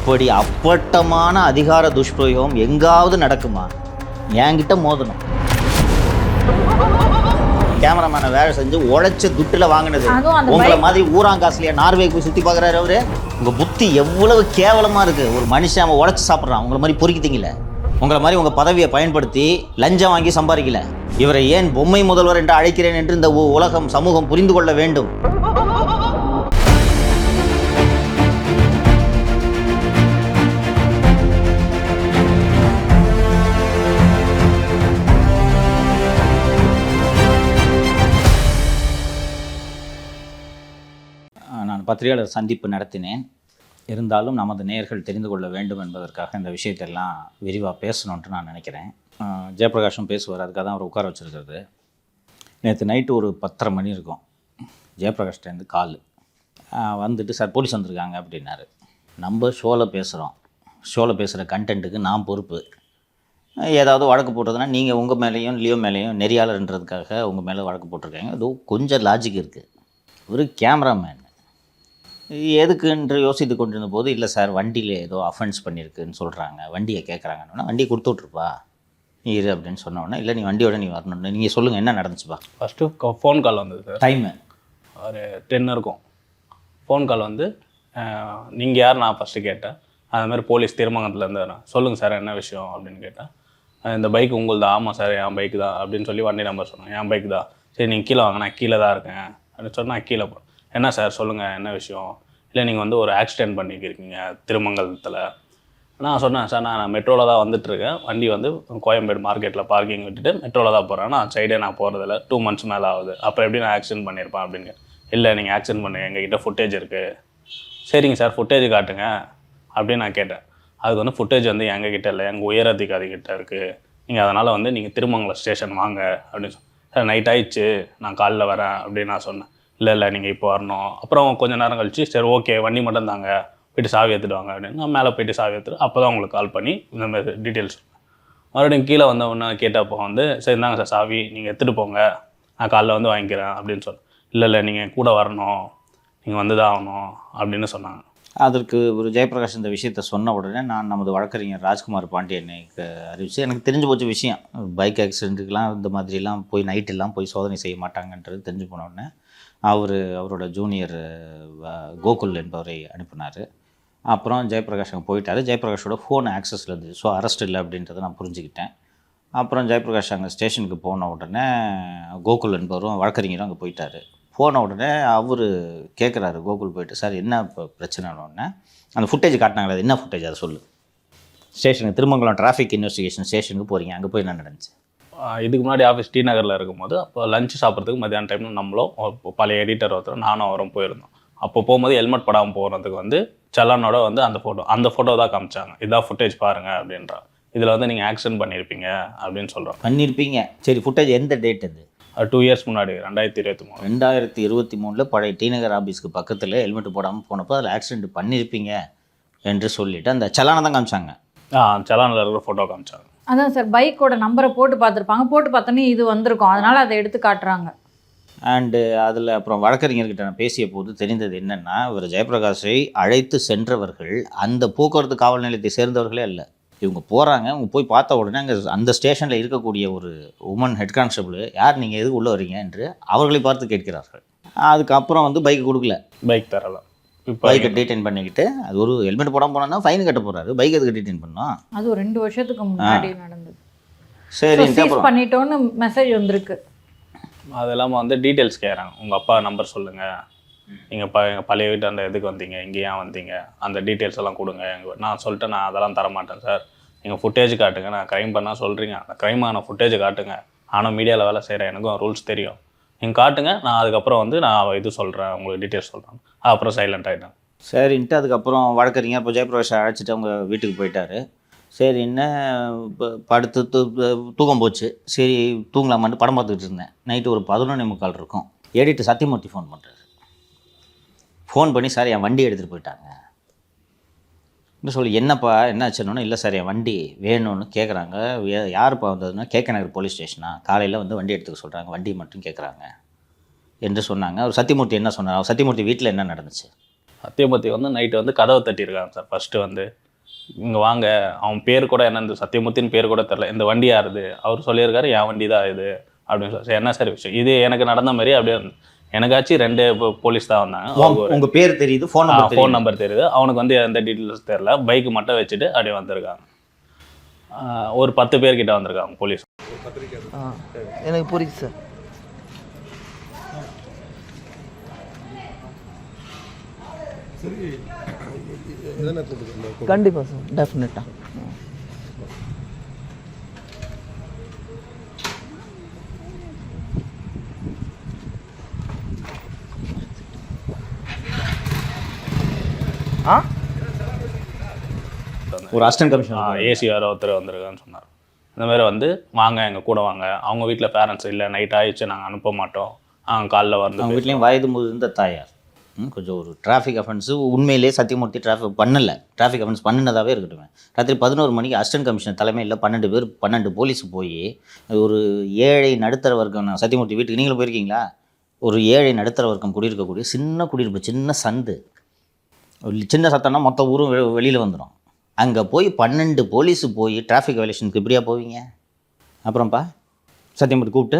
இப்படி அப்பட்டமான அதிகார துஷ்பிரயோகம் எங்காவது நடக்குமா? என்கிட்ட மோதணும். கேமராமேனை வேலை செஞ்சு உழைச்ச துட்டில் வாங்கினது. உங்களை மாதிரி ஊராங்காசுலையா நார்வே போய் சுற்றி பார்க்குறாரு அவரு. உங்கள் புத்தி எவ்வளவு கேவலமாக இருக்குது. ஒரு மனுஷன் அவன் உழைச்சி சாப்பிட்றான், உங்களை மாதிரி பொறுக்கிட்டீங்களே. உங்களை மாதிரி உங்கள் பதவியை பயன்படுத்தி லஞ்சம் வாங்கி சம்பாதிக்கல. இவரை ஏன் பொம்மை முதல்வர் என்று அழைக்கிறேன் என்று இந்த உலகம் சமூகம் புரிந்து கொள்ள வேண்டும். நான் பத்திரிகையாளர் சந்திப்பு நடத்தினேன். இருந்தாலும் நமது நேயர்கள் தெரிந்து கொள்ள வேண்டும் என்பதற்காக இந்த விஷயத்தெல்லாம் விரிவாக பேசணுன்ட்டு நான் நினைக்கிறேன். ஜெயபிரகாஷும் பேசுவார், அதுக்காக தான் அவர் உட்கார வச்சுருக்கிறது. நேற்று நைட்டு ஒரு 10:30 மணி இருக்கும். ஜெயபிரகாஷ்டேருந்து கால் வந்துட்டு, சார் போலீஸ் வந்திருக்காங்க அப்படின்னாரு. நம்ம ஷோவில் பேசுகிறோம், ஷோவில் பேசுகிற கண்டென்ட்டுக்கு நான் பொறுப்பு. ஏதாவது வழக்கு போட்டதுன்னா நீங்கள் உங்கள் மேலேயும் லியோ மேலேயும் நெறியாளர்ன்றதுக்காக உங்கள் மேலே வழக்கு போட்டிருக்காங்க. அது கொஞ்சம் லாஜிக் இருக்குது. ஒரு கேமராமேன் எதுக்குன்று யோசித்து கொண்டிருந்த போது, இல்லை சார் வண்டியில் ஏதோ அஃபென்ஸ் பண்ணியிருக்குன்னு சொல்கிறாங்க, வண்டியை கேட்குறாங்கன்னா வண்டியை கொடுத்து விட்ருப்பா இரு அப்படின்னு சொன்னோன்னே, இல்லை நீ வண்டியோட நீ வரணும்னு நீங்கள் சொல்லுங்கள் என்ன நடந்துச்சுப்பா. ஃபஸ்ட்டு ஃபோன் கால் வந்தது சார். டைமு ஒரு 10 இருக்கும். ஃபோன் கால் வந்து நீங்கள் யார் நான் ஃபஸ்ட்டு கேட்டேன். அதுமாதிரி போலீஸ் திருமங்கலத்துலேருந்து வரேன், சொல்லுங்கள் சார் என்ன விஷயம் அப்படின்னு கேட்டேன். இந்த பைக் உங்கள் தான். ஆமாம் சார் என் பைக்கு தான் அப்படின்னு சொல்லி வண்டி நம்பர் சொன்னேன். என் பைக் தான். சரி நீங்கள் கீழே வாங்க, நான் கீழே தான் இருக்கேன் அப்படின்னு சொன்னால் கீழே போகிறேன். என்ன சார் சொல்லுங்கள் என்ன விஷயம். இல்லை நீங்கள் வந்து ஒரு ஆக்சிடென்ட் பண்ணிக்கிருக்கீங்க திருமங்கலத்தில். நான் சொன்னேன் சார் நான் மெட்ரோவில் தான் வந்துட்டுருக்கேன். வண்டி வந்து கோயம்பேடு மார்க்கெட்டில் பார்க்கிங் விட்டுட்டு மெட்ரோவில் தான் போகிறேன். நான் சைடே நான் போகிறதில்ல, 2 months மேலே ஆகுது. அப்புறம் எப்படி நான் ஆக்சிடென்ட் பண்ணியிருப்பேன் அப்படின்னு. இல்லை நீங்கள் ஆக்சிடென்ட் பண்ணுங்க, எங்ககிட்ட ஃபுட்டேஜ் இருக்குது. சரிங்க சார் ஃபுட்டேஜ் காட்டுங்க அப்படின்னு நான் கேட்டேன். அதுக்கு வந்து ஃபுட்டேஜ் வந்து எங்ககிட்ட இல்லை, எங்கள் உயர் அதிகாரிகிட்ட இருக்குது. நீங்கள் அதனால் வந்து நீங்கள் திருமங்கலம் ஸ்டேஷன் வாங்க அப்படின்னு சார் நைட் ஆயிடுச்சு நான் காலைல வரேன் அப்படின்னு நான் சொன்னேன். இல்லை நீங்கள் இப்போ வரணும். அப்புறம் கொஞ்சம் நேரம் கழிச்சு சரி ஓகே வண்டி மட்டும் தாங்க, போய்ட்டு சாவி எடுத்துட்டு வாங்க அப்படின்னு. நான் மேலே போய்ட்டு சாவி எடுத்துட்டு அப்போ தான் உங்களுக்கு கால் பண்ணி இந்த மாதிரி டீட்டெயில்ஸ் மறுபடியும் கீழே வந்த ஒன்று கேட்டப்போ வந்து சரி இருந்தாங்க சார் சாவி நீங்கள் எடுத்துகிட்டு போங்க, நான் காலைல வந்து வாங்கிக்கிறேன் அப்படின்னு சொன்னேன். இல்லை நீங்கள் கூட வரணும், நீங்கள் வந்து தான் ஆகணும் அப்படின்னு சொன்னாங்க. அதற்கு ஒரு ஜெயபிரகாஷ் இந்த விஷயத்த சொன்ன உடனே நான் நமது வழக்கறிஞர் ராஜ்குமார் பாண்டியனுக்கு அறிவித்து, எனக்கு தெரிஞ்சு போச்ச விஷயம், பைக் ஆக்சிடென்ட்டுக்கெலாம் இந்த மாதிரிலாம் போய் நைட்டெல்லாம் போய் சோதனை செய்ய மாட்டாங்கன்றது தெரிஞ்சு போன உடனே அவரோட ஜூனியர் கோகுல் என்பவரை அனுப்பினார். அப்புறம் ஜெயபிரகாஷ் அங்கே போயிட்டார். ஜெயபிரகாஷோட ஃபோன் ஆக்சஸில் இருந்துச்சு, ஸோ அரெஸ்ட் இல்லை அப்படின்றத நான் புரிஞ்சுக்கிட்டேன். அப்புறம் ஜெயபிரகாஷ் அங்கே ஸ்டேஷனுக்கு போன உடனே கோகுல் என்பவரும் வழக்கறிஞரும் அங்கே போயிட்டார். போன உடனே அவர் கேட்குறாரு கோகுல் போயிட்டு, சார் என்ன இப்போ பிரச்சனைன்னு. அந்த ஃபுட்டேஜ் காட்டினாங்களே அது என்ன ஃபுட்டேஜ் அதை சொல்லு. ஸ்டேஷனுக்கு திருமங்கலம் டிராஃபிக் இன்வெஸ்டிகேஷன் ஸ்டேஷனுக்கு போகிறீங்க, அங்கே போய் என்ன நடந்துச்சு. இதுக்கு முன்னாடி ஆஃபீஸ் டி நகரில் இருக்கும்போது அப்போ லஞ்சு சாப்பிட்றதுக்கு மத்தியான டைமில் நம்மளும் பழைய எடிட்டர் ஒருத்தர் நானும் அவரும் போயிருந்தோம். அப்போ போகும்போது ஹெல்மெட் படாமல் போகிறதுக்கு வந்து சலானோட வந்து அந்த ஃபோட்டோ தான் காமிச்சாங்க. இதான் ஃபுட்டேஜ் பாருங்கள் அப்படின்றா. இதில் வந்து நீங்கள் ஆக்சிடென்ட் பண்ணியிருப்பீங்க அப்படின்னு சொல்கிறோம். பண்ணியிருப்பீங்க சரி. ஃபுட்டேஜ் எந்த டேட் அது? 2 years முன்னாடி 2023. 2023 பழைய டி நகர் ஆஃபீஸ்க்கு பக்கத்தில் ஹெல்மெட் போடாமல் போனப்போ அதில் ஆக்சிடென்ட் பண்ணியிருப்பீங்க என்று சொல்லிவிட்டு அந்த சலானை தான் காமிச்சாங்க. சலானில் இருக்கிற ஃபோட்டோ காமிச்சாங்க. அதான் சார் பைக்கோட நம்பரை போட்டு பார்த்துருப்பாங்க, போட்டு பார்த்தோன்னே இது வந்திருக்கும், அதனால் அதை எடுத்து காட்டுறாங்க. அண்டு அதில் அப்புறம் வழக்கறிஞர்கிட்ட நான் பேசிய போது தெரிந்தது என்னென்னா, இவர் ஜெயபிரகாஷை அழைத்து சென்றவர்கள் அந்த போக்குவரத்து காவல் நிலையத்தை சேர்ந்தவர்களே அல்ல. இவங்க போகிறாங்க, இவங்க போய் பார்த்த உடனே அங்கே அந்த ஸ்டேஷனில் இருக்கக்கூடிய ஒரு உமன் ஹெட் கான்ஸ்டபிள், யார் நீங்கள் எதுக்கு உள்ளே வரீங்க என்று அவர்களை பார்த்து கேட்கிறார்கள். அதுக்கப்புறம் வந்து பைக்கு கொடுக்கல, பைக் தரலாம். இப்போ பைக்கை டீடைன் பண்ணிக்கிட்டு, அது ஒரு ஹெல்மெட் போடாமல் போனால் ஃபைன் கட்ட போகிறாரு, பைக் எதுக்கு டீடைன் பண்ணோம். அது ஒரு 2 வருஷத்துக்கு முன்னாடி நடந்தது. சரி பண்ணிட்டோன்னு மெசேஜ் வந்திருக்கு. அது இல்லாமல் வந்து டீட்டெயில்ஸ் கேட்குறாங்க. உங்கள் அப்பா நம்பர் சொல்லுங்கள், நீங்கள் பழைய வீட்டு அந்த இதுக்கு வந்தீங்க, இங்கே ஏன் வந்தீங்க, அந்த டீட்டெயில்ஸ் எல்லாம் கொடுங்க. நான் சொல்லிட்டேன் நான் அதெல்லாம் தரமாட்டேன் சார், நீங்கள் ஃபுட்டேஜ் காட்டுங்க, நான் க்ரைம் பண்ணால் சொல்கிறீங்க, அந்த க்ரைமான ஃபுட்டேஜ் காட்டுங்க. ஆனால் மீடியாவில் வேலை செய்கிறேன், எனக்கும் ரூல்ஸ் தெரியும், நீங்கள் காட்டுங்க, நான் அதுக்கப்புறம் வந்து நான் இது சொல்கிறேன், உங்களுக்கு டீட்டெயில்ஸ் சொல்கிறேன். அப்புறம் சைலண்ட் ஆகிட்டேன். சரின்ட்டு அதுக்கப்புறம் வழக்கறிஞர் இப்போ ஜெயபிரகாஷ் அழைச்சிட்டு அவங்க வீட்டுக்கு போயிட்டார். சரி என்ன படுத்து தூக்கம் போச்சு. சரி தூங்கலாமான்ட்டு படம் பார்த்துக்கிட்டு இருந்தேன். நைட்டு ஒரு 11:45 இருக்கும். எடிட்டர் சத்தியமூர்த்தி ஃபோன் பண்ணுறாரு. ஃபோன் பண்ணி சார் என் வண்டி எடுத்துகிட்டு போயிட்டாங்க இன்னும் சொல்லி, என்னப்பா என்னாச்சுன்னு. இல்லை சார் என் வண்டி வேணும்னு கேட்குறாங்க. யாருப்பா வந்ததுன்னா கேகே நகர் போலீஸ் ஸ்டேஷனா, காலையில் வந்து வண்டி எடுத்துக்க சொல்கிறாங்க, வண்டி மட்டும் கேட்குறாங்க என்று சொன்னாங்க. அவர் சத்தியமூர்த்தி என்ன சொன்னார், அவர் சத்தியமூர்த்தி வீட்டில் என்ன நடந்துச்சு. சத்தியமூர்த்தி வந்து நைட்டு வந்து கதவை தட்டியிருக்காங்க சார். ஃபஸ்ட்டு வந்து இங்கே வாங்க, அவன் பேர் கூட என்ன, இந்த சத்தியமூர்த்தின்னு பேர் கூட தெரில, இந்த வண்டி யாருது, அவர் சொல்லியிருக்காரு என் வண்டி தான் இது அப்படின்னு சொல்லி. சரி, என்ன சார் விஷயம், இது எனக்கு நடந்த மாதிரி அப்படியே எனக்காச்சும் 2 போலீஸ் தான் வந்தாங்க. உங்கள் பேர் தெரியுது, ஃபோன் நம்பர் தெரியுது, அவனுக்கு வந்து எந்த டீட்டெயில்ஸ் தெரில, பைக்கு மட்டும் வச்சுட்டு அப்படியே வந்திருக்காங்க. ஒரு 10 பேர்கிட்ட வந்திருக்காங்க போலீஸ். எனக்கு புரியுது சார். கண்டிப்பாக சார், டெஃபினட்டாக. ஆ ஒரு அசிஸ்டன்ட் கமிஷனர் ஏசி வேறு ஒருத்தர் வந்திருக்கான்னு சொன்னார். இந்த மாதிரி வந்து வாங்க எங்கள் கூட வாங்க, அவங்க வீட்டில் பேரண்ட்ஸ் இல்லை, நைட் ஆகிடுச்சு, நாங்கள் அனுப்ப மாட்டோம், காலைல வந்து. அவங்க வீட்லேயும் வயது முதிர்ந்த தாயார். கொஞ்சம் ஒரு டிராஃபிக் அஃபென்ஸு உண்மையிலே சத்தியமூர்த்தி டிராஃபிக் அஃபென்ஸ் பண்ணினதாகவே இருக்கட்டும். ராத்திரி 11 மணிக்கு அசிஸ்டன்ட் கமிஷனர் தலைமையில் 12 போலீஸ் போய் ஒரு ஏழை நடுத்தர வர்க்கம், சத்தியமூர்த்தி வீட்டுக்கு நீங்களும் போயிருக்கீங்களா? ஒரு ஏழை நடுத்தர வர்க்கம் குடியிருக்கக்கூடிய சின்ன குடியிருப்பு, சின்ன சந்து, சின்ன சத்தம்னா மொத்த ஊரும் வெளியில் வந்துடும். அங்கே போய் 12 போலீஸு போய் டிராஃபிக் வயலேஷனுக்கு இப்படியா போவீங்க? அப்புறம்ப்பா சத்தியமூர்த்தி கூப்பிட்டு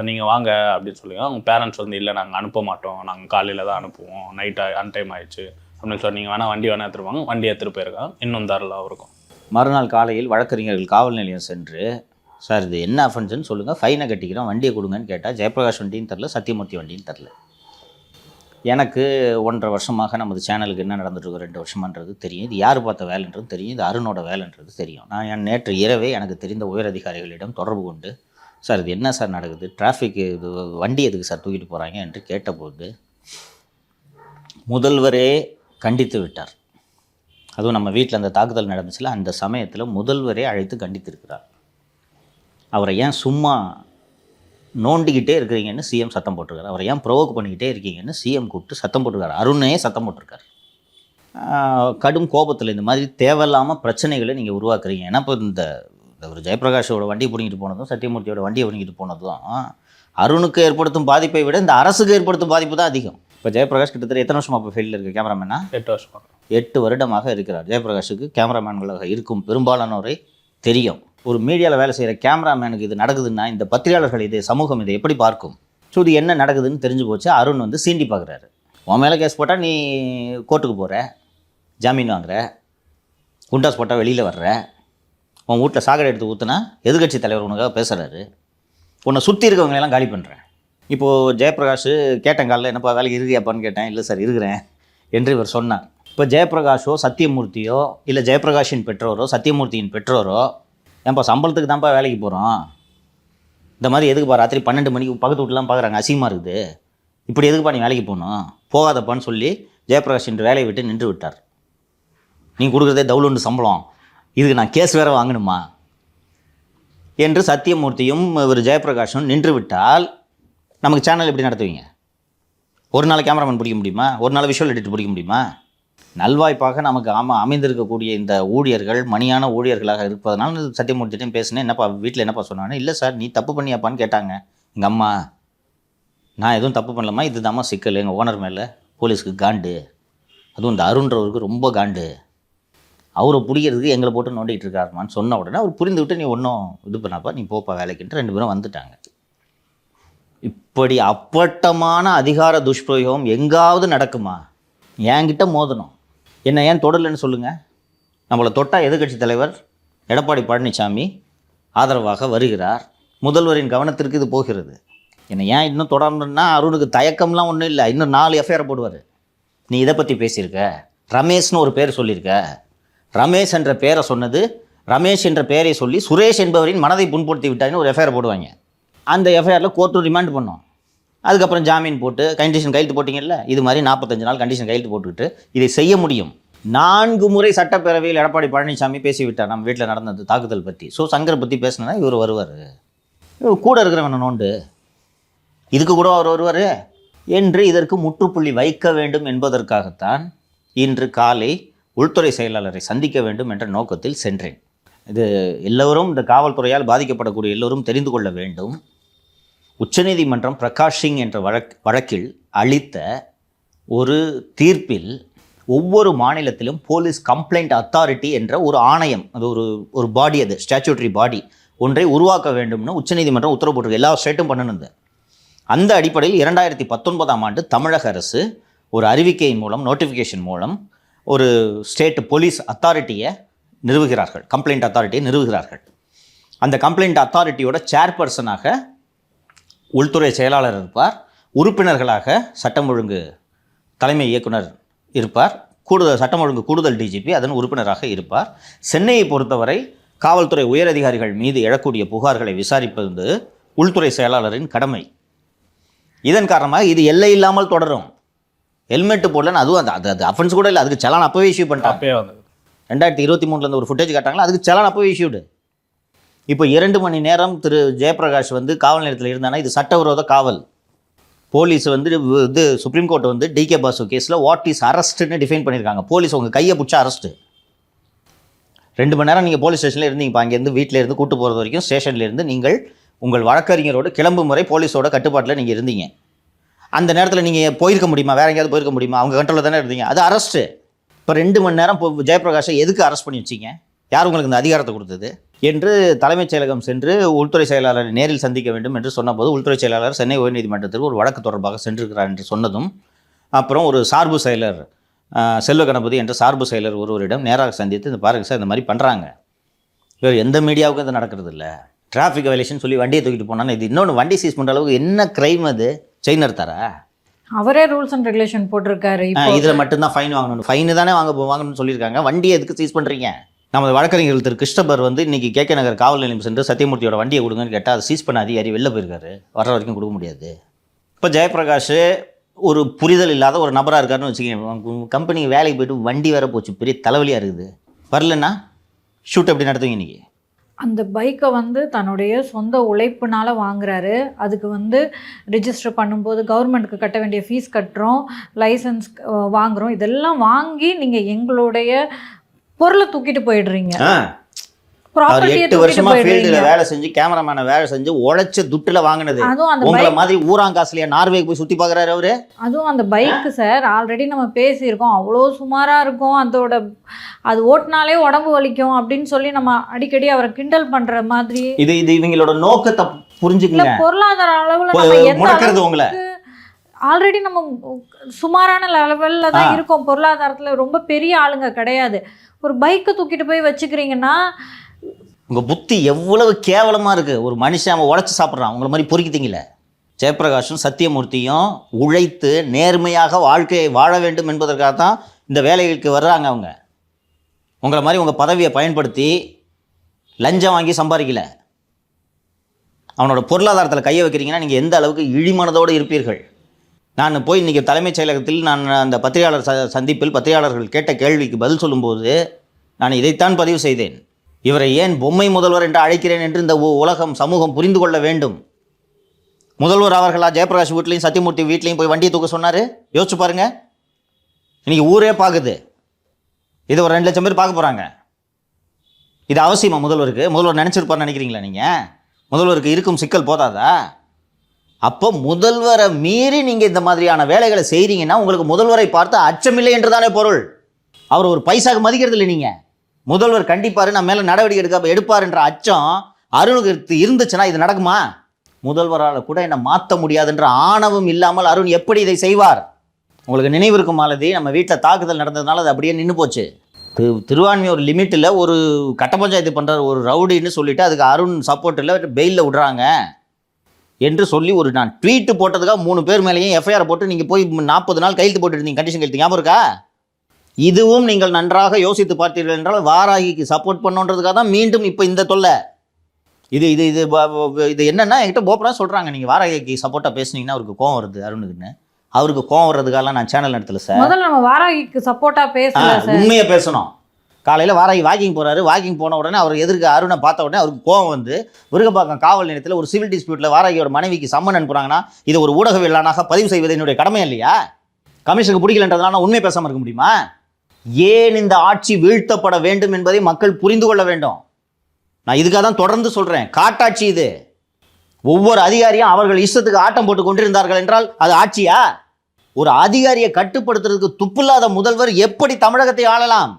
நீங்கள் வாங்க அப்படின்னு சொல்லுங்க. அவங்க பேரண்ட்ஸ் வந்து இல்லை, நாங்கள் அனுப்ப மாட்டோம், நாங்கள் காலையில் தான் அனுப்புவோம், நைட்டாக அன்டைம் ஆயிடுச்சு அப்படின்னு சொல்லி, நீங்கள் வேணால் வண்டி வேணால் எடுத்துருவாங்க. வண்டி எடுத்துகிட்டு போயிருக்காங்க, இன்னும் தரலாம் இருக்கும். மறுநாள் காலையில் வழக்கறிஞர்கள் காவல் நிலையம் சென்று, சார் இது என்ன அஃபென்ஸ்ன்னு சொல்லுங்கள், ஃபைனை கட்டிக்கிறோம், வண்டியை கொடுங்கன்னு கேட்டால் ஜெயபிரகாஷ் வண்டின்னு தரல, சத்தியமூர்த்தி வண்டின்னு தரல. எனக்கு 1.5 வருஷமாக நமது சேனலுக்கு என்ன நடந்துட்டுருக்கு 2 வருஷமான்றது தெரியும். இது யார் பார்த்த வேலைன்றது தெரியும், இது அருணோட வேலைன்றது தெரியும். நான் நேற்று இரவே எனக்கு தெரிந்த உயர் அதிகாரிகளிடம் தொடர்பு கொண்டு, சார் இது என்ன சார் நடக்குது, டிராஃபிக் இது வண்டி எதுக்கு சார் தூக்கிட்டு போகிறாங்க என்று கேட்டபோது முதல்வரே கண்டித்து விட்டார். அதுவும் நம்ம வீட்டில் அந்த தாக்குதல் நடந்துச்சுல, அந்த சமயத்தில் முதல்வரே அழைத்து கண்டித்திருக்கிறார். அவரை ஏன் சும்மா நோண்டிக்கிட்டே இருக்கிறீங்கன்னு சிஎம் சத்தம் போட்டிருக்காரு. அவரை ஏன் ப்ரொவோக் பண்ணிக்கிட்டே இருக்கீங்கன்னு சிஎம் கூப்பிட்டு சத்தம் போட்டிருக்காரு. அருணே சத்தம் போட்டிருக்காரு. கடும் கோபத்தில் இந்த மாதிரி தேவையில்லாமல் பிரச்சனைகளை நீங்கள் உருவாக்குறீங்க. ஏன்னா இப்போ இந்த ஒரு ஜெயபிரகாஷோட வண்டியை பிடிங்கிட்டு போனதும் சத்தியமூர்த்தியோட வண்டியை பிடிங்கிட்டு போனதும் அருணுக்கு ஏற்படுத்தும் பாதிப்பை விட இந்த அரசுக்கு ஏற்படுத்தும் பாதிப்பு தான் அதிகம். இப்போ ஜெயபிரகாஷ் கிட்டத்தட்ட எத்தனை வருஷமாக இப்போ ஃபீல்டில் இருக்குது கேமராமேனா? 8 வருஷமாக 8 வருடமாக இருக்கிறார். ஜெயபிரகாஷுக்கு கேமராமேன்களாக இருக்கும் பெரும்பாலானோரை தெரியும். ஒரு மீடியாவில் வேலை செய்கிற கேமராமேனுக்கு இது நடக்குதுன்னா இந்த பத்திரிகையாளர்கள் இது சமூகம் இதை எப்படி பார்க்கும்? ஸோ இது என்ன நடக்குதுன்னு தெரிஞ்சு போச்சு. அருண் வந்து சீண்டி பார்க்குறாரு. உன் மேலே கேஸ் போட்டால் நீ கோர்ட்டுக்கு போகிற, ஜாமீன் வாங்குற, குண்டாஸ் போட்டால் வெளியில் வர்ற, உன் வீட்டில் சாக்கடை எடுத்து ஊற்றுனா எதிர்கட்சி தலைவர் உனக்காக பேசுகிறாரு, உன்னை சுற்றி இருக்கவங்களெல்லாம் காலி பண்ணுறேன். இப்போது ஜெயபிரகாஷ் கேட்டேன் காலையில், என்னப்பா வேலைக்கு இருக்கியாப்பான்னு கேட்டேன். இல்லை சார் இருக்கிறேன் என்று இவர் சொன்னார். இப்போ ஜெயபிரகாஷோ சத்தியமூர்த்தியோ இல்லை ஜெயபிரகாஷின் பெற்றோரோ சத்தியமூர்த்தியின் பெற்றோரோ, ஏன்ப்பா சம்பளத்துக்கு தான்ப்பா வேலைக்கு போகிறோம், இந்த மாதிரி எதுக்குப்பா ராத்திரி 12 மணிக்கு பக்கத்து வீட்டுலாம் பார்க்குறாங்க, அசிங்கமாக இருக்குது, இப்படி எதுக்குப்பா நீ வேலைக்கு போகணும், போகாதப்பான்னு சொல்லி ஜெயபிரகாஷ் இன்று வேலையை விட்டு நின்று விட்டார். நீ கொடுக்குறதே தவுளுண்டு சம்பளம், இதுக்கு நான் கேஸ் வேறு வாங்கணுமா என்று சத்தியமூர்த்தியும் இவர் ஜெயபிரகாஷும் நின்று விட்டால் நமக்கு சேனல் எப்படி நடத்துவீங்க? ஒரு நாள் கேமராமேன் பிடிக்க முடியுமா? ஒரு நாள் விஷுவல் எடிட்டர் பிடிக்க முடியுமா? நல்வாய்ப்பாக நமக்கு அமைந்திருக்கக்கூடிய இந்த ஊழியர்கள் மணியான ஊழியர்களாக இருப்பதனால சத்தியமூர்த்திட்டையும் பேசினேன். என்னப்பா வீட்டில் என்னப்பா சொன்னாங்க? இல்லை சார் நீ தப்பு பண்ணியாப்பான்னு கேட்டாங்க எங்கள் அம்மா. நான் எதுவும் தப்பு பண்ணலாமா, இது தாம்மா சிக்கல், எங்கள் ஓனர் மேலே போலீஸ்க்கு காண்டு, அதுவும் இந்த அருண்றவருக்கு ரொம்ப காண்டு, அவரை பிடிக்கிறதுக்கு எங்களை போட்டு நோண்டிகிட்டு இருக்காருமான்னு சொன்ன உடனே அவர் புரிந்து விட்டு நீ ஒன்றும் இது பண்ணாப்பா, நீ போப்பா வேலைக்குன்ட்டு 2 பேரும் வந்துட்டாங்க. இப்படி அப்பட்டமான அதிகார துஷ்பிரயோகம் எங்காவது நடக்குமா? என்கிட்ட மோதணும், என்ன ஏன் தொடரலன்னு சொல்லுங்கள். நம்மளை தொட்டால் எதிர்கட்சி தலைவர் எடப்பாடி பழனிசாமி ஆதரவாக வருகிறார், முதல்வரின் கவனத்திற்கு இது போகிறது. என்னை ஏன் இன்னும் தொடரணுன்னா அருணுக்கு தயக்கம்லாம் ஒன்றும் இல்லை, இன்னும் 4 எஃப்ஐஆர் போடுவார். நீ இதை பற்றி பேசியிருக்க, ரமேஷ்னு ஒரு பேர் சொல்லியிருக்க, ரமேஷ் என்ற பேரை சொன்னது, ரமேஷ் என்ற பெயரை சொல்லி சுரேஷ் என்பவரின் மனதை புண்படுத்தி விட்டாருன்னு ஒரு எஃப்ஐஆர் போடுவாங்க. அந்த எஃப்ஐஆரில் கோர்ட்டு ரிமாண்ட் பண்ணோம். அதுக்கப்புறம் ஜாமீன் போட்டு கண்டிஷன் கையெழுத்து போட்டிங்கல்ல, இது மாதிரி 45 நாள் கண்டிஷன் கையெழுத்து போட்டுக்கிட்டு இதை செய்ய முடியும். 4 முறை சட்டப்பேரவையில் எடப்பாடி பழனிசாமி பேசிவிட்டார் நம்ம வீட்டில் நடந்தது தாக்குதல் பற்றி. ஸோ சங்கரை பற்றி பேசினா இவர் வருவார், இவர் கூட இருக்கிறவன நோண்டு, இதுக்கு கூட அவர் வருவார் என்று இதற்கு முற்றுப்புள்ளி வைக்க வேண்டும் என்பதற்காகத்தான் இன்று காலை உள்துறை செயலாளரை சந்திக்க வேண்டும் என்ற நோக்கத்தில் சென்றேன். இது எல்லோரும், இந்த காவல்துறையால் பாதிக்கப்படக்கூடிய எல்லோரும் தெரிந்து கொள்ள வேண்டும். உச்சநீதிமன்றம் பிரகாஷ் சிங் என்ற வழக்கில் அளித்த ஒரு தீர்ப்பில் ஒவ்வொரு மாநிலத்திலும் போலீஸ் கம்ப்ளைண்ட் அத்தாரிட்டி என்ற ஒரு ஆணையம், அது ஒரு பாடி, அது ஸ்டாச்சுட்டரி பாடி ஒன்றை உருவாக்க வேண்டும்னு உச்சநீதிமன்றம் உத்தரவு போட்டிருக்கு. எல்லா ஸ்டேட்டும் பண்ணணுது. அந்த அடிப்படையில் 2019ஆம் ஆண்டு தமிழக அரசு ஒரு அறிவிக்கையின் மூலம், நோட்டிஃபிகேஷன் மூலம் ஒரு ஸ்டேட் போலீஸ் அத்தாரிட்டியை நிறுவுகிறார்கள், கம்ப்ளைண்ட் அத்தாரிட்டியை நிறுவுகிறார்கள். அந்த கம்ப்ளைண்ட் அத்தாரிட்டியோட சேர்பர்சனாக உள்துறை செயலாளர் இருப்பார், உறுப்பினர்களாக சட்டம் ஒழுங்கு தலைமை இயக்குனர் இருப்பார், சட்டம் ஒழுங்கு கூடுதல் டிஜிபி அதன் உறுப்பினராக இருப்பார். சென்னையை பொறுத்தவரை காவல்துறை உயரதிகாரிகள் மீது எழக்கூடிய புகார்களை விசாரிப்பது உள்துறை செயலாளரின் கடமை. இதன் காரணமாக இது எல்லை இல்லாமல் தொடரும். ஹெல்மெட் போடலன்னு அதுவும் அது அஃபென்ஸ் கூட இல்லை, அதுக்கு சலான் அப்போவே இஷ்யூ பண்ணிட்டாங்க. அப்பயே வந்தது 2023 ஒரு ஃபுட்டேஜ் காட்டாங்களா, அதுக்கு சலான் அப்போவே இஷ்யூடு. இப்போ 2 மணி நேரம் திரு ஜெயபிரகாஷ் காவல் நிலையத்தில் இருந்தானா இது சட்டவிரோத காவல். போலீஸ் இது சுப்ரீம் கோர்ட் டிகே பாசு கேஸில் வாட் இஸ் அரெஸ்ட்னு டிஃபைன் பண்ணியிருக்காங்க. போலீஸ் உங்கள் கையை பிடிச்சா அரெஸ்ட்டு. 2 மணி நேரம் நீங்கள் போலீஸ் ஸ்டேஷனில் இருந்தீங்க, அங்கேருந்து வீட்டில் இருந்து கூட்டு போகிறது வரைக்கும் ஸ்டேஷன்லேருந்து நீங்கள் உங்கள் வழக்கறிஞரோடு கிளம்பும் முறை போலீஸோட கட்டுப்பாட்டில் நீங்கள் இருந்தீங்க. அந்த நேரத்தில் நீங்கள் போயிருக்க முடியுமா, வேறு எங்கேயாவது போயிருக்க முடியுமா? அவங்க கண்ட்ரோலில் தானே இருந்தீங்க, அது அரெஸ்ட்டு. இப்போ 2 மணி நேரம் ஜெயபிரகாஷை எதுக்கு அரெஸ்ட் பண்ணி வச்சிங்க? யார் உங்களுக்கு இந்த அதிகாரத்தை கொடுத்தது என்று தலைமைச் செயலகம் சென்று உள்துறை செயலாளரை நேரில் சந்திக்க வேண்டும் என்று சொன்னபோது உள்துறை செயலாளர் சென்னை உயர்நீதிமன்றத்திற்கு ஒரு வழக்கு தொடர்பாக சென்றிருக்கிறார் என்று சொன்னதும், அப்புறம் ஒரு சார்பு செயலர் செல்வ கணபதி என்ற சார்பு செயலர் ஒருவரிடம் நேராக சந்தித்து இந்த பாருங்கள் சார் இந்த மாதிரி பண்ணுறாங்க, வேறு எந்த மீடியாவுக்கும் இது நடக்கிறது இல்லை, டிராஃபிக் வயலேஷன் சொல்லி வண்டியை தூக்கிட்டு போனான்னு இது இன்னொன்று வண்டி சீஸ் பண்ணுற அளவுக்கு என்ன க்ரைம் அது? செயின் எடுத்தாரா? அவரே ரூல்ஸ் அண்ட் ரெகுலேஷன் போட்டிருக்காரு. இதில் மட்டும்தான் ஃபைன் வாங்கணும், ஃபைனு தானே வாங்கணும்னு சொல்லியிருக்காங்க. வண்டியை எதுக்கு சீஸ் பண்ணுறீங்க? நமது வழக்கறிஞர்கள் திரு கிருஷ்ணபர் இன்றைக்கி கே நகர் காவல் நிலையம் சென்று சத்தியமூர்த்தியோட வண்டியை கொடுங்கன்னு கேட்டால் அது சீஸ் பண்ண அதிகாரி வெளில போயிருக்காரு, வர்ற வரைக்கும் கொடுக்க முடியாது. இப்போ ஜெயபிரகாஷ் ஒரு புரிதல் இல்லாத ஒரு நபராக இருக்காருன்னு வச்சுக்கோங்க. கம்பெனிக்கு வேலைக்கு போய்ட்டு வண்டி வேற போச்சு, பெரிய தலைவலியாக இருக்குது, வரலன்னா ஷூட் எப்படி நடத்துவீங்க இன்றைக்கி? அந்த பைக்கை தன்னுடைய சொந்த உழைப்புனால வாங்குறாரு. அதுக்கு ரிஜிஸ்டர் பண்ணும்போது கவர்மெண்ட்டுக்கு கட்ட வேண்டிய ஃபீஸ் கட்டுறோம், லைசன்ஸ் வாங்குகிறோம். இதெல்லாம் வாங்கி நீங்கள் எங்களுடைய பொருளை தூக்கிட்டு போயிடுறீங்க. 8 வருஷமா ஃபீல்டுல வேலை செஞ்சு கேமராமேனை வேலை செஞ்சு உழைச்ச துட்டுல வாங்கினது. உங்களை மாதிரி ஊராங்காசுலையா நார்வேக்கு போய் சுற்றி பார்க்குறாரு அவரு. அதுவும் அந்த பைக்கு சார் ஆல்ரெடி நம்ம பேசியிருக்கோம், அவ்வளோ சுமாராக இருக்கும், அது ஓட்டினாலே உடம்பு வலிக்கும் அப்படின்னு சொல்லி நம்ம அடிக்கடி அவரை கிண்டல் பண்ணுற மாதிரி. இது இவங்களோட நோக்கத்தை புரிஞ்சுக்கல. பொருளாதார அளவில் முடக்கிறது உங்களை. ஆல்ரெடி நம்ம சுமாரான லெவலில் தான் இருக்கோம், பொருளாதாரத்தில் ரொம்ப பெரிய ஆளுங்க கிடையாது. ஒரு பைக்கை தூக்கிட்டு போய் வச்சுக்கிறீங்கன்னா உங்கள் புத்தி எவ்வளவு கேவலமாக இருக்குது. ஒரு மனுஷன் அவன் உழைச்சி சாப்பிட்றான், உங்களை மாதிரி பொறுக்கிட்டீங்களே. ஜெயபிரகாஷும் சத்தியமூர்த்தியும் உழைத்து நேர்மையாக வாழ்க்கையை வாழ வேண்டும் என்பதற்காக தான் இந்த வேலைகளுக்கு வர்றாங்க. அவங்க உங்களை மாதிரி உங்கள் பதவியை பயன்படுத்தி லஞ்சம் வாங்கி சம்பாதிக்கல. அவனோட பொருளாதாரத்தில் கையை வைக்கிறீங்கன்னா நீங்கள் எந்த அளவுக்கு இழிமனதோடு இருப்பீர்கள். நான் போய் இன்றைக்கி தலைமைச் செயலகத்தில் நான் அந்த பத்திரிகையாளர் சந்திப்பில் பத்திரிகையாளர்கள் கேட்ட கேள்விக்கு பதில் சொல்லும்போது நான் இதைத்தான் பதிவு செய்தேன். இவரை ஏன் பொம்மை முதல்வர் என்று அழைக்கிறேன் என்று இந்த உலகம் சமூகம் புரிந்து கொள்ள வேண்டும். முதல்வர் அவர்களா ஜெயபிரகாஷ் வீட்லையும் சத்தியமூர்த்தி வீட்லையும் போய் வண்டியை தூக்க சொன்னார்? யோசிச்சு பாருங்கள். இன்றைக்கி ஊரே பார்க்குது, இது ஒரு 2 லட்சம் பேர் பார்க்க போகிறாங்க. இது அவசியமா முதல்வருக்கு? முதல்வர் நினச்சிருப்பார்னு நினைக்கிறீங்களா நீங்கள்? முதல்வருக்கு இருக்கும் சிக்கல் போதாதா? அப்போ முதல்வரை மீறி நீங்கள் இந்த மாதிரியான வேலைகளை செய்கிறீங்கன்னா உங்களுக்கு முதல்வரை பார்த்து அச்சமில்லை என்று தானே பொருள். அவர் ஒரு பைசாக்கு மதிக்கிறது இல்லை. நீங்கள் முதல்வர் கண்டிப்பார், நம்ம மேலே நடவடிக்கை எடுப்பார் என்ற அச்சம் அருணுக்கு இருந்துச்சுன்னா இது நடக்குமா? முதல்வரால் கூட என்னை மாற்ற முடியாதுன்ற ஆணவம் இல்லாமல் அருண் எப்படி இதை செய்வார்? உங்களுக்கு நினைவு இருக்கும் மாலதி, நம்ம வீட்டில் தாக்குதல் நடந்ததுனால அது அப்படியே நின்று போச்சு. திருவான்மையூர் லிமிட்டில் ஒரு கட்ட பஞ்சாயத்து பண்ணுற ஒரு ரவுடின்னு சொல்லிவிட்டு அதுக்கு அருண் சப்போர்ட்டில் பெயிலில் விடுறாங்க என்று சொல்லி நான் ட்வீட்டு போட்டதுக்காக 3 பேர் மேலேயும் எஃப்ஐஆர் போட்டு நீங்கள் போய் 40 நாள் கையெழுத்து போட்டுருந்தீங்க, கண்டிஷன் கையெழுத்து ஞாபகம் இருக்கா? இதுவும் நீங்கள் நன்றாக யோசித்து பார்த்தீர்கள் என்றால் வாராகிக்கு சப்போர்ட் பண்ணுன்றதுக்காக தான் மீண்டும் இப்போ இந்த தொல்லை. இது இது இது இது என்னென்னா என்கிட்ட ஓப்பனாக சொல்கிறாங்க, நீங்கள் வாராகிக்கு சப்போர்ட்டாக பேசுனீங்கன்னா அவருக்கு கோவம் வருது அருணுக்குன்னு. அவருக்கு கோவம் வர்றதுக்காகலாம் நான் சேனல் நடத்தல சார். முதல்ல நம்ம வாராகிக்கு சப்போர்ட்டாக பேசலாம், உண்மையை பேசணும். காலையில் வாராகி வாக்கிங் போகிறாரு, வாக்கிங் போன உடனே அவர் எதிர்க்க அருணை பார்த்த உடனே அவருக்கு கோவம் வந்து விருகம்பாக்கம் காவல் நிலையத்தில் ஒரு சிவில் டிஸ்பியூட்டில் வாராகியோட மனைவிக்கு சம்மன் அனுப்புகிறாங்கன்னா இது ஒரு ஊடகவியலாளனாக பதிவு செய்வது என்னுடைய கடமை இல்லையா? கமிஷனுக்கு பிடிக்கலன்றதுனால உண்மை பேசாமல் இருக்க முடியுமா? ஏன் இந்த ஆட்சி வீழ்த்தப்பட வேண்டும் என்பதை மக்கள் புரிந்து கொள்ள வேண்டும். நான் இதுக்காக தான் தொடர்ந்து சொல்கிறேன், காட்டாட்சி இது. ஒவ்வொரு அதிகாரியும் அவர்கள் இஷ்டத்துக்கு ஆட்டம் போட்டு கொண்டிருந்தார்கள் என்றால் அது ஆட்சியா? ஒரு அதிகாரியை கட்டுப்படுத்துறதுக்கு துப்பில்லாத முதல்வர் எப்படி தமிழகத்தை ஆளலாம்?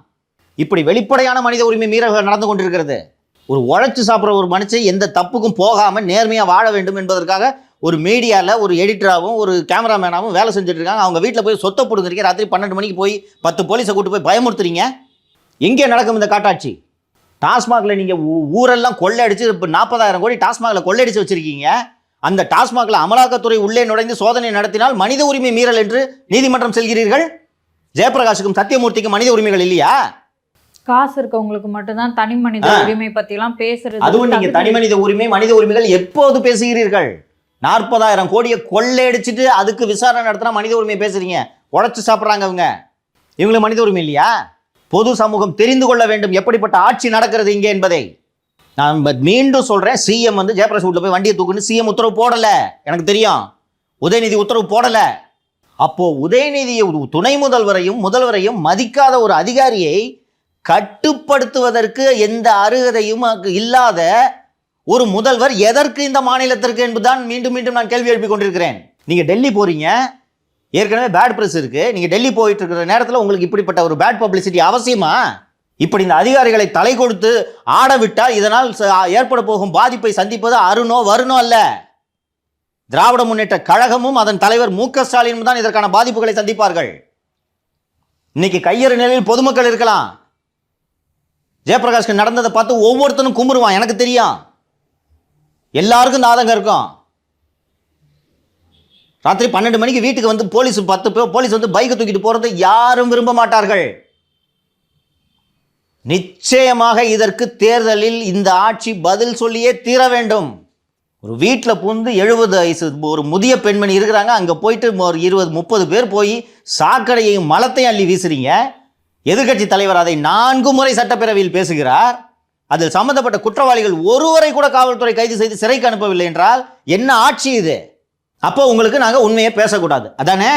இப்படி வெளிப்படையான மனித உரிமை மீறல்கள் நடந்து கொண்டிருக்கிறது. ஒரு உழைச்சு சாப்பிட்ற ஒரு மனுஷன் எந்த தப்புக்கும் போகாமல் நேர்மையாக வாழ வேண்டும் என்பதற்காக ஒரு மீடியாவில் ஒரு எடிட்டராகவும் ஒரு கேமராமேனாகவும் வேலை செஞ்சுட்டு இருக்காங்க. அவங்க வீட்டில் போய் சொத்தை போடுங்கிறீங்க. ராத்திரி 12 மணிக்கு போய் 10 போலீஸை கூட்டு போய் பயமுறுத்துறீங்க. எங்கே நடக்கும் இந்த காட்டாட்சி? டாஸ்மாகில் நீங்கள் ஊரெல்லாம் கொள்ளையடிச்சு இப்போ 40,000 கோடி டாஸ்மாகில் கொள்ளையடிச்சு வச்சுருக்கீங்க. அந்த டாஸ்மாகில் அமலாக்கத்துறை உள்ளே நுழைந்து சோதனை நடத்தினால் மனித உரிமை மீறல் என்று நீதிமன்றம் செல்கிறீர்கள். ஜெயபிரகாஷுக்கும் சத்தியமூர்த்திக்கும் மனித உரிமைகள் இல்லையா? காசு இருக்கவங்களுக்கு மட்டும்தான் தனி மனித உரிமை பற்றிலாம் பேசுறது. அதுவும் நீங்கள் தனி மனித உரிமை மனித உரிமைகள் எப்போது பேசுகிறீர்கள்? 40,000 கோடியை கொள்ளையடிச்சிட்டு அதுக்கு விசாரணை நடத்தினா மனித உரிமை பேசுறீங்க. உழைச்சு சாப்பிட்றாங்க அவங்க. இவங்களுக்கு மனித உரிமை இல்லையா? பொது சமூகம் தெரிந்து கொள்ள வேண்டும் எப்படிப்பட்ட ஆட்சி நடக்கிறது இங்கே என்பதை. நான் மீண்டும் சொல்கிறேன், சிஎம் வந்து ஜெயபிரகாஷ் வீட்டில் போய் வண்டியை தூக்குன்னு சிஎம் உத்தரவு போடலை. எனக்கு தெரியும், உதயநிதி உத்தரவு போடலை. அப்போது உதயநிதியை துணை முதல்வரையும் மதிக்காத ஒரு அதிகாரியை கட்டுப்படுத்துவதற்கு எந்த அருகதையும் இல்லாத ஒரு முதல்வர் எதற்கு இந்த மாநிலத்திற்கு என்பதுதான் மீண்டும் மீண்டும் நான் கேள்வி எழுப்பி கொண்டிருக்கிறேன். நீங்கள் டெல்லி போகிறீங்க, ஏற்கனவே பேட் ப்ரெஸ் இருக்குது. நீங்கள் டெல்லி போயிட்டு இருக்கிற நேரத்தில் உங்களுக்கு இப்படிப்பட்ட ஒரு பேட் பப்ளிசிட்டி அவசியமா? இப்படி இந்த அதிகாரிகளை தலை கொடுத்து ஆட விட்டால் இதனால் ஏற்பட போகும் பாதிப்பை சந்திப்பது அருணோ வருணோ அல்ல, திராவிட முன்னேற்ற கழகமும் அதன் தலைவர் மு.க. ஸ்டாலினும் தான் இதற்கான பாதிப்புகளை சந்திப்பார்கள். இன்னைக்கு கையறு நிலையில் பொதுமக்கள் இருக்கலாம். ஜெயபிரகாஷ்க்கு நடந்ததை பார்த்து ஒவ்வொருத்தனும் கும்பிடுவான். எனக்கு தெரியும், எல்லாருக்கும் இந்த ஆதங்கம் இருக்கும். ராத்திரி 12 மணிக்கு வீட்டுக்கு வந்து போலீஸ் 10 பேர் போலீஸ் வந்து பைக்கை தூக்கிட்டு போறது யாரும் விரும்ப மாட்டார்கள். நிச்சயமாக இதற்கு தேர்தலில் இந்த ஆட்சி பதில் சொல்லியே தீர வேண்டும். ஒரு வீட்டில் புந்து 70 வயசு ஒரு முதிய பெண்மணி இருக்கிறாங்க, அங்கே போயிட்டு ஒரு 20-30 பேர் போய் சாக்கடையையும் மலத்தையும் அள்ளி வீசுறீங்க. எதிர்கட்சி தலைவர் அதை 4 முறை சட்டப்பேரவையில் பேசுகிறார். அதில் சம்பந்தப்பட்ட குற்றவாளிகள் ஒருவரை கூட காவல்துறை கைது செய்து சிறைக்கு அனுப்பவில்லை என்றால் என்ன ஆட்சி இது? அப்போ உங்களுக்கு நாங்கள் உண்மையை பேசக்கூடாது, அதானே?